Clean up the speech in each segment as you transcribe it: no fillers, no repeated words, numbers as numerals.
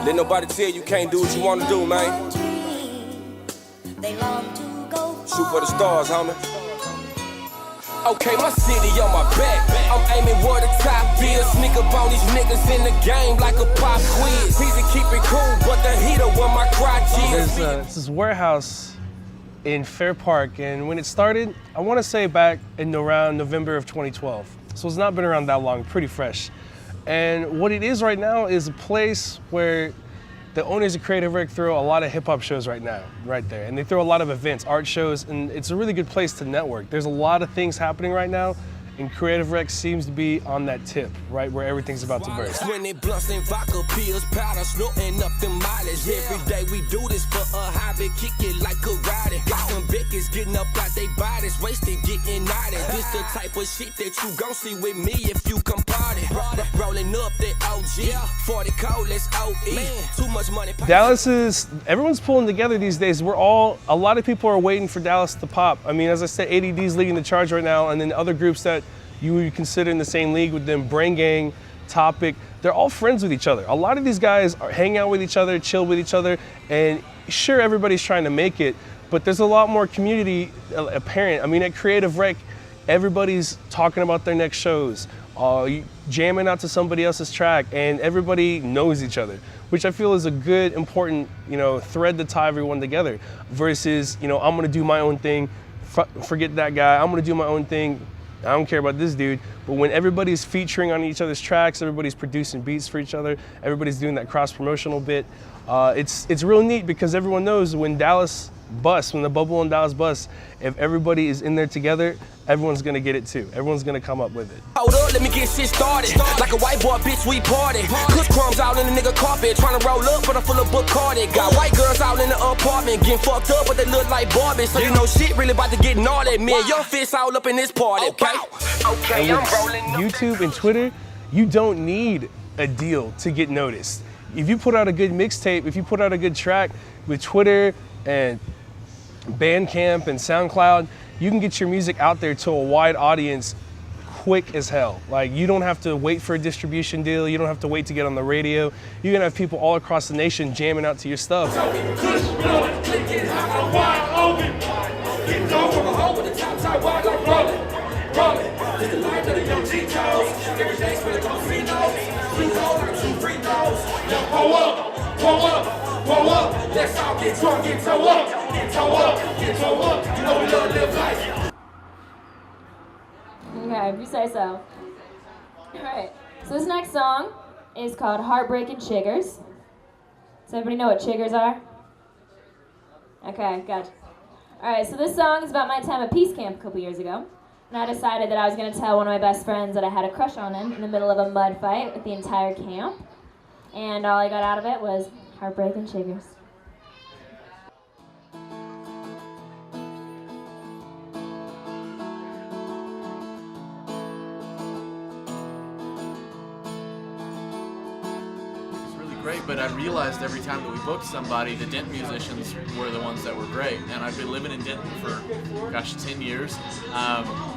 Let nobody tell you can't do what you want to do, man. Shoot for the stars, homie. Okay, my city on my back. I'm aiming where the top is. Sneak up on these niggas in the game like a pop quiz. Teezy keep it cool, but the heater where my crotch is. There's this warehouse in Fair Park, and when it started, I want to say back in around November of 2012. So it's not been around that long, pretty fresh. And what it is right now is a place where the owners of Creative Rec throw a lot of hip hop shows right now, right there. And they throw a lot of events, art shows, and it's a really good place to network. There's a lot of things happening right now, and Creative Rec seems to be on that tip, right where everything's about to burst. When it blunts and vodka pills, powder, snorting up the mileage. Every day we do this for a hobby, kick it like karate. Got some bitches getting up out they bodies, wasted getting naughty. This the type of shit that you gon' see with me if you come party. Rolling up that OG, 40 cold, let's OE. Too much money. Dallas is, everyone's pulling together these days. A lot of people are waiting for Dallas to pop. I mean, as I said, ADD's leading the charge right now, and then other groups that you would consider in the same league with them, Brain Gang, Topic, they're all friends with each other. A lot of these guys hang out with each other, chill with each other, and sure, everybody's trying to make it, but there's a lot more community apparent. I mean, at Creative Rec, everybody's talking about their next shows, jamming out to somebody else's track, and everybody knows each other, which I feel is a good, important, thread to tie everyone together versus, I'm gonna do my own thing, forget that guy, I'm gonna do my own thing, I don't care about this dude. But when everybody's featuring on each other's tracks, everybody's producing beats for each other, everybody's doing that cross-promotional bit, it's real neat because everyone knows when Dallas busts, when the bubble in Dallas busts, if everybody is in there together, everyone's gonna get it too. Everyone's gonna come up with it. Hold up, let me get shit started. Like a white boy, bitch, we party. Cook crumbs out in the nigga carpet, trying to roll up, but I'm full of Bacardi. Got white girls out in the apartment, getting fucked up, but they look like Barbies. So you know shit really about to get gnarly. Me and your fists all up in this party. Okay, I'm rolling. YouTube and Twitter, you don't need a deal to get noticed. If you put out a good mixtape, if you put out a good track with Twitter and Bandcamp and SoundCloud, you can get your music out there to a wide audience quick as hell. Like, you don't have to wait for a distribution deal, you don't have to wait to get on the radio. You can have people all across the nation jamming out to your stuff. Let's all get drunk, get toe up, get toe up, get toe up. You know we love to live life. Okay, if you say so. Alright, so this next song is called Heartbreak and Chiggers. Does everybody know what chiggers are? Okay, gotcha. Alright, so this song is about my time at Peace Camp a couple years ago. And I decided that I was going to tell one of my best friends that I had a crush on him in the middle of a mud fight with the entire camp. And all I got out of it was Heartbreak and Chiggers. Great, but I realized every time that we booked somebody, the Denton musicians were the ones that were great. And I've been living in Denton for, 10 years,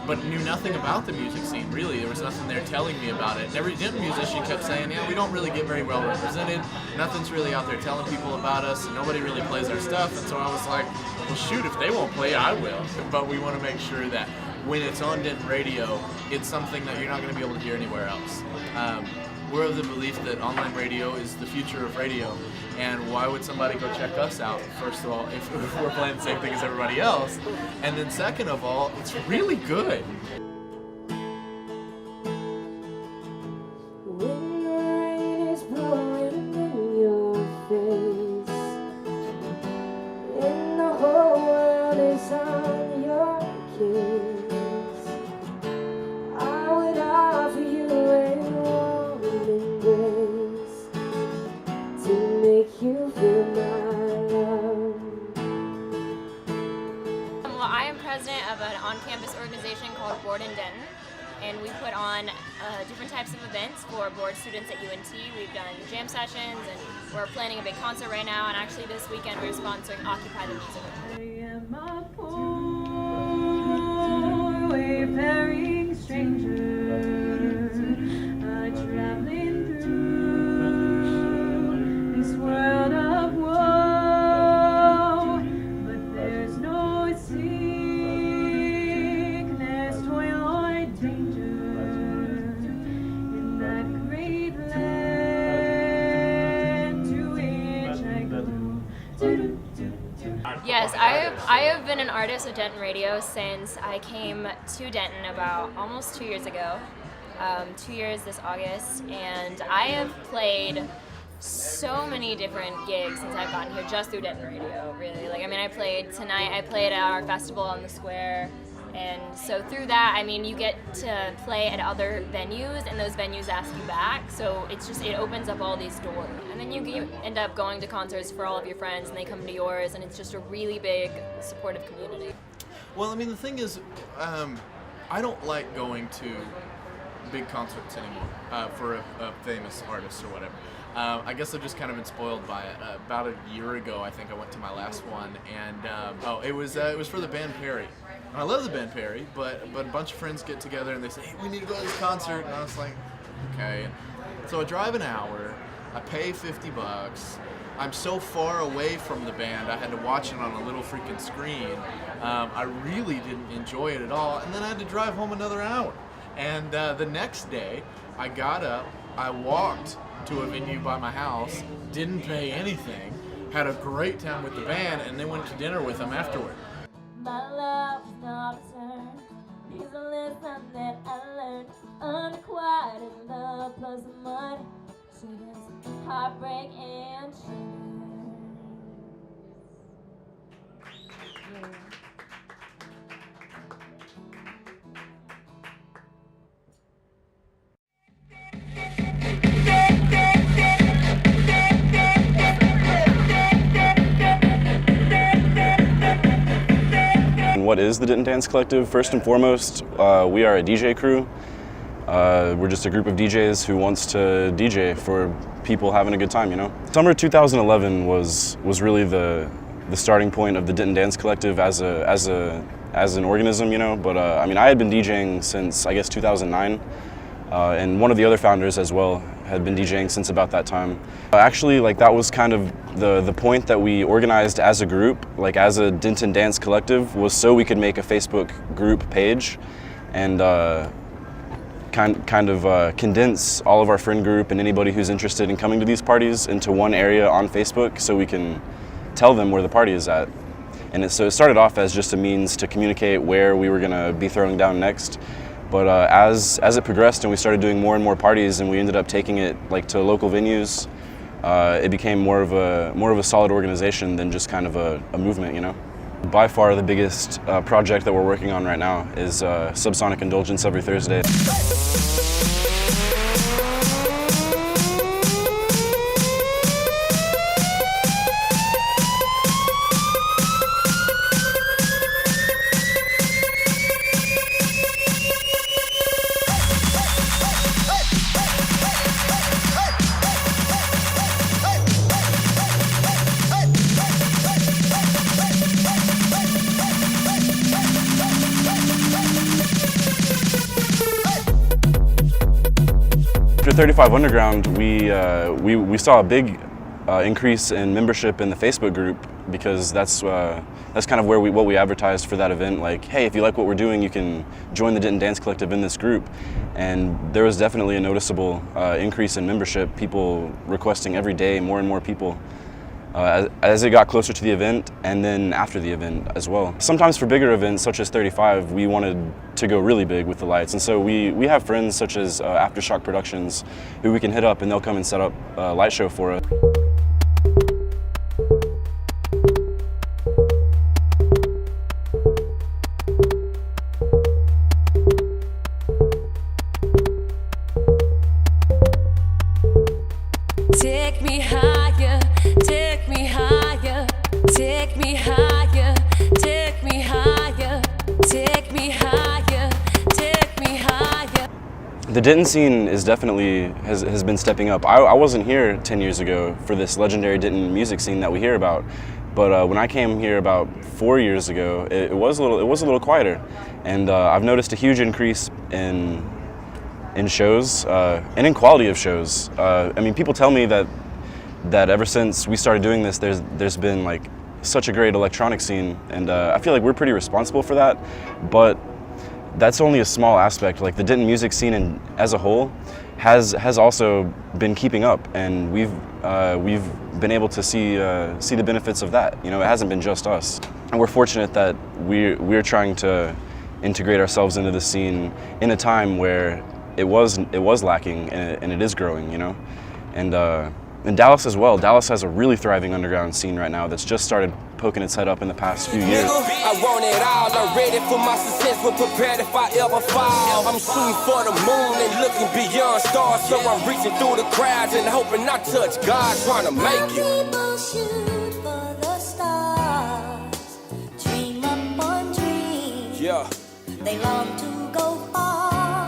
but knew nothing about the music scene, really. There was nothing there telling me about it. And every Denton musician kept saying, yeah, we don't really get very well represented. Nothing's really out there telling people about us. Nobody really plays our stuff. And so I was like, well, shoot, if they won't play it, I will. But we want to make sure that when it's on Denton radio, it's something that you're not going to be able to hear anywhere else. We're of the belief that online radio is the future of radio, and why would somebody go check us out, first of all, if we're playing the same thing as everybody else, and then second of all, it's really good. When the rain is blowing in your face, and the whole world is on your case, I would offer you a warm embrace to make you feel my love. Well, I am president of an on-campus organization called Board in Denton, and we put on different types of events for board students at UNT. We've done jam sessions, and we're planning a big concert right now, and actually this weekend we're sponsoring Occupy the Music. I am a poor, wayfaring stranger, a traveling through I have been an artist with Denton Radio since I came to Denton about almost 2 years ago. 2 years this August, and I have played so many different gigs since I've gotten here just through Denton Radio, really. Like, I mean, I played at our festival on the square, and so through that, I mean, you get to play at other venues, and those venues ask you back, so it opens up all these doors. And then you end up going to concerts for all of your friends, and they come to yours, and it's just a really big, supportive community. Well, I mean, the thing is, I don't like going to big concerts anymore for a famous artist or whatever. I guess I've just kind of been spoiled by it. About a year ago, I think I went to my last one, and it was for the band Perry. And I love the band Perry, but a bunch of friends get together and they say, hey, we need to go to this concert, and I was like, okay. So I drive an hour, I pay $50. I'm so far away from the band, I had to watch it on a little freaking screen. I really didn't enjoy it at all, and then I had to drive home another hour. And the next day, I got up, I walked to a venue by my house, didn't pay anything, had a great time with the band, and then went to dinner with them afterward. My love is not returned. Here's a lesson that I learned. Unrequited love plus the money. Chiggers, heartbreak and chiggers. Yeah. What is the Denton Dance Collective? First and foremost, we are a DJ crew. We're just a group of DJs who wants to DJ for people having a good time, you know? Summer 2011 was really the starting point of the Denton Dance Collective as an organism, you know? But I mean, I had been DJing since, I guess, 2009. And one of the other founders as well had been DJing since about that time. Actually, like, that was kind of the point that we organized as a group, like as a Denton Dance Collective, was so we could make a Facebook group page and kind of condense all of our friend group and anybody who's interested in coming to these parties into one area on Facebook so we can tell them where the party is at. And so it started off as just a means to communicate where we were gonna be throwing down next. But as it progressed and we started doing more and more parties and we ended up taking it like to local venues, it became more of a solid organization than just kind of a movement, you know. By far the biggest project that we're working on right now is Subsonic Indulgence every Thursday. After 35 Underground, we saw a big increase in membership in the Facebook group because that's kind of where what we advertised for that event. Like, hey, if you like what we're doing, you can join the Denton Dance Collective in this group. And there was definitely a noticeable increase in membership. People requesting every day more and more people. As it got closer to the event and then after the event as well. Sometimes for bigger events such as 35, we wanted to go really big with the lights, and so we have friends such as Aftershock Productions who we can hit up and they'll come and set up a light show for us. Take me higher, take me higher, take me higher, take me higher, take me higher, take me higher. The Denton scene is definitely has been stepping up. I wasn't here 10 years ago for this legendary Denton music scene that we hear about, but when I came here about 4 years ago, it was a little quieter, and I've noticed a huge increase in shows and in quality of shows. I mean, people tell me that ever since we started doing this, there's been like such a great electronic scene, and I feel like we're pretty responsible for that. But that's only a small aspect. Like, the Denton music scene as a whole has also been keeping up, and we've been able to see the benefits of that. You know, it hasn't been just us. we're fortunate that we're trying to integrate ourselves into the scene in a time where it was lacking and it is growing, you know. And Dallas as well. Dallas has a really thriving underground scene right now that's just started poking its head up in the past few years. I want it all, I'm ready for my success, but prepared if I ever fall. I'm shooting for the moon and looking beyond stars, so I'm reaching through the crowds and hoping I touch God, trying to make it. People shoot for the stars, dream upon dreams. Yeah, They long to go far.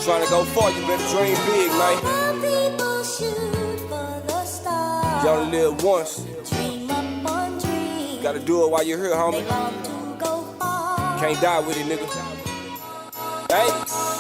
trying to go far, you better dream big, man. Some people shoot for the stars, You only live once, dream upon dreams. gotta do it while you're here, They homie. long to go far. Can't die with it, nigga. Hey.